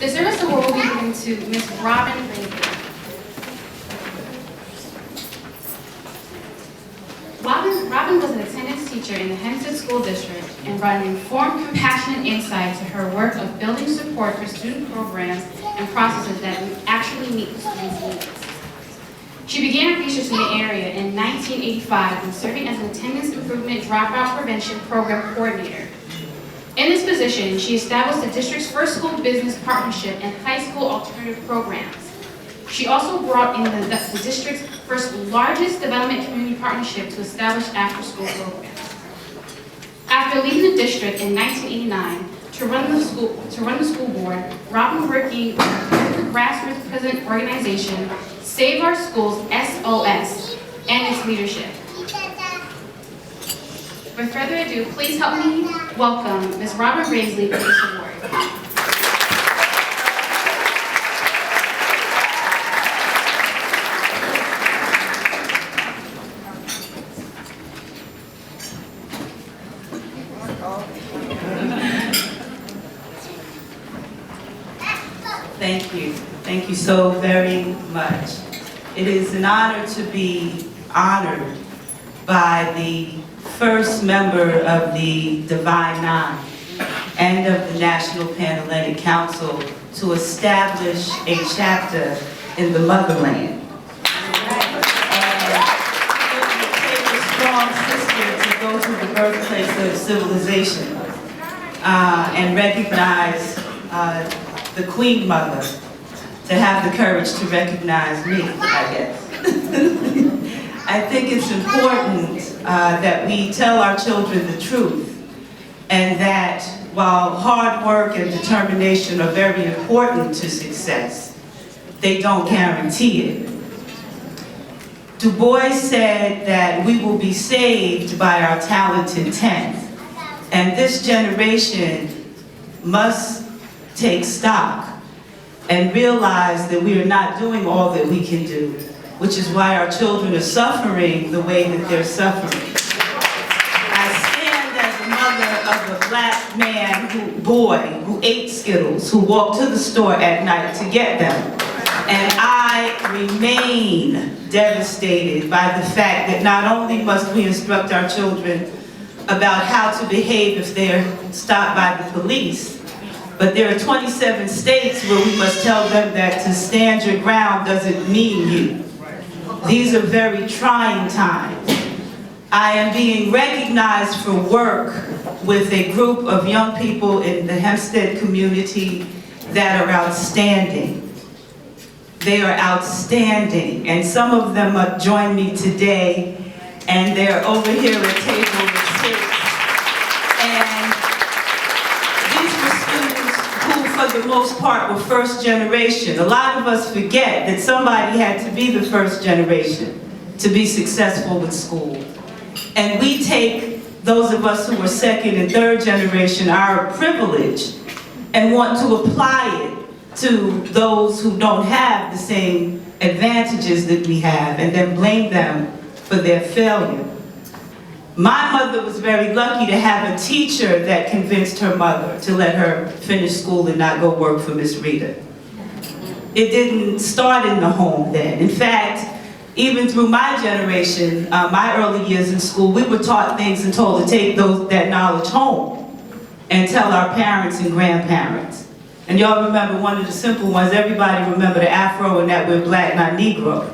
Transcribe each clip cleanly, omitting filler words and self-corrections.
The service award will be given to Ms. Robin Brazley. Robin was an attendance teacher in the Hempstead School District and brought an informed, compassionate insight to her work of building support for student programs and processes that actually meet students' needs. She began research in the area in 1985 when serving as an attendance improvement dropout prevention program coordinator. In this position, she established the district's first school business partnership and high school alternative programs. She also brought in the district's first largest development community partnership to establish after-school programs. After leaving the district in 1989 to run the school board, Robin working with the grassroots present organization Save Our Schools SOS and its leadership. With further ado, please help me welcome Ms. Robin Brazley for this award. Thank you. Thank you so very much. It is an honor to be honored by the first member of the Divine Nine and of the National Panhellenic Council to establish a chapter in the motherland. And it would take a strong sister to go to the birthplace of civilization and recognize the Queen Mother, to have the courage to recognize me, I guess. I think it's important that we tell our children the truth, and that while hard work and determination are very important to success, they don't guarantee it. Du Bois said that we will be saved by our talented 10th, and this generation must take stock and realize that we are not doing all that we can do, which is why our children are suffering the way that they're suffering. I stand as a mother of a black boy who ate Skittles, who walked to the store at night to get them. And I remain devastated by the fact that not only must we instruct our children about how to behave if they're stopped by the police, but there are 27 states where we must tell them that to stand your ground doesn't mean you. These are very trying times. I am being recognized for work with a group of young people in the Hempstead community that are outstanding. They are outstanding, and some of them joined me today, and they're over here at table 6. And these were students who, for the most part, were first generation. A lot of us forget that somebody had to be the first generation to be successful with school. And we take those of us who are second and third generation, our privilege, and want to apply it to those who don't have the same advantages that we have, and then blame them for their failure. My mother was very lucky to have a teacher that convinced her mother to let her finish school and not go work for Miss Rita. It didn't start in the home then. In fact, even through my generation, my early years in school, we were taught things and told to take that knowledge home and tell our parents and grandparents. And y'all remember one of the simple ones, everybody remember the afro and that we're black, not Negro.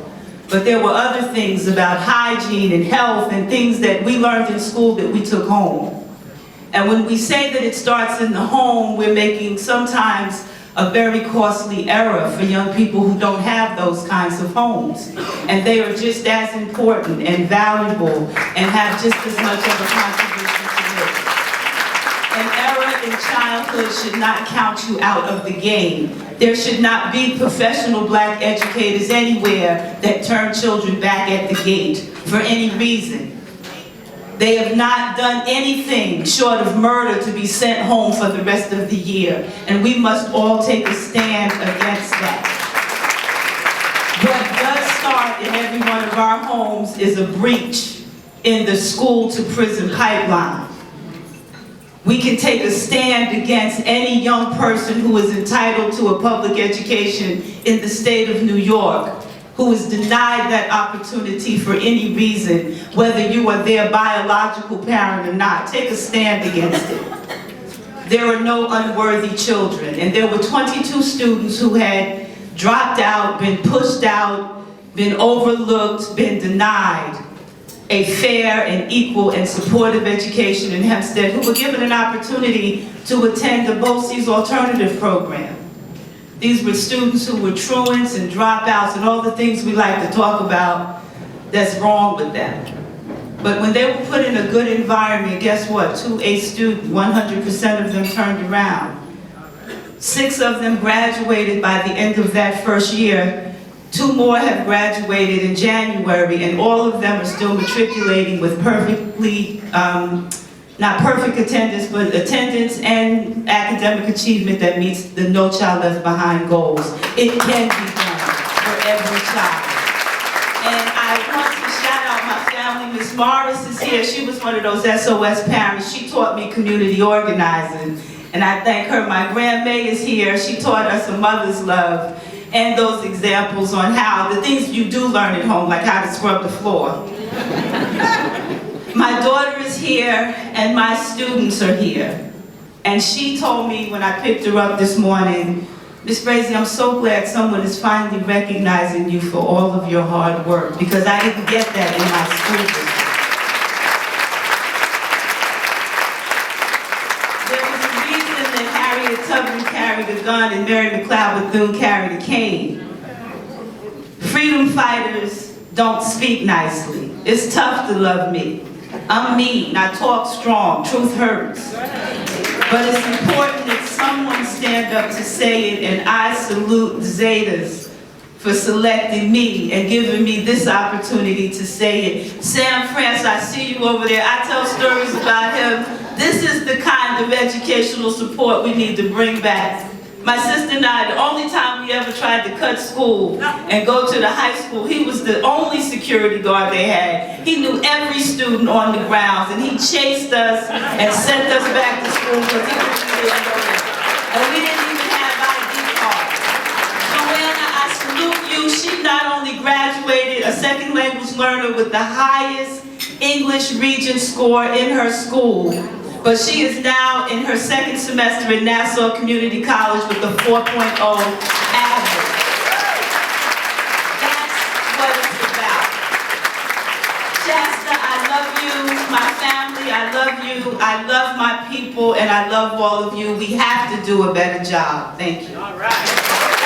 But there were other things about hygiene and health and things that we learned in school that we took home. And when we say that it starts in the home, we're making sometimes a very costly error for young people who don't have those kinds of homes. And they are just as important and valuable and have just as much of a contribution to make. An error in childhood should not count you out of the game. There should not be professional black educators anywhere that turn children back at the gate for any reason. They have not done anything short of murder to be sent home for the rest of the year, and we must all take a stand against that. What does start in every one of our homes is a breach in the school to prison pipeline. we can take a stand against any young person who is entitled to a public education in the state of New York, who is denied that opportunity for any reason, whether you are their biological parent or not. Take a stand against it. There are no unworthy children, and there were 22 students who had dropped out, been pushed out, been overlooked, been denied a fair and equal and supportive education in Hempstead, who were given an opportunity to attend the BOCES alternative program. These were students who were truants and dropouts and all the things we like to talk about that's wrong with them. But when they were put in a good environment, guess what? 2A students, 100% of them turned around. 6 of them graduated by the end of that first year. 2 more have graduated in January, and all of them are still matriculating with perfectly, not perfect attendance, but attendance and academic achievement that meets the No Child Left Behind goals. It can be done for every child. And I want to shout out my family. Miss Morris is here. She was one of those SOS parents. She taught me community organizing, and I thank her. My Grand May is here. She taught us a mother's love and those examples on how the things you do learn at home, like how to scrub the floor. My daughter is here, and my students are here. And she told me when I picked her up this morning, Miss Brazley, I'm so glad someone is finally recognizing you for all of your hard work, because I didn't get that in my school district. There was a reason that Harriet Tubman carried a gun and Mary McLeod Bethune carried a cane. Freedom fighters don't speak nicely. It's tough to love me. I'm mean, I talk strong, truth hurts. But it's important that someone stand up to say it, and I salute the Zetas for selecting me and giving me this opportunity to say it. Sam France, I see you over there. I tell stories about him. This is the kind of educational support we need to bring back. My sister and I, the only time we ever tried to cut school and go to the high school, he was the only security guard they had. He knew every student on the grounds, and he chased us and sent us back to school because he didn't know it. And we didn't even have ID cards. Joanna, I salute you. She not only graduated a second language learner with the highest English Regent score in her school, but she is now in her second semester at Nassau Community College with a 4.0 average. That's what it's about. Shasta, I love you. My family, I love you. I love my people, and I love all of you. We have to do a better job. Thank you. All right.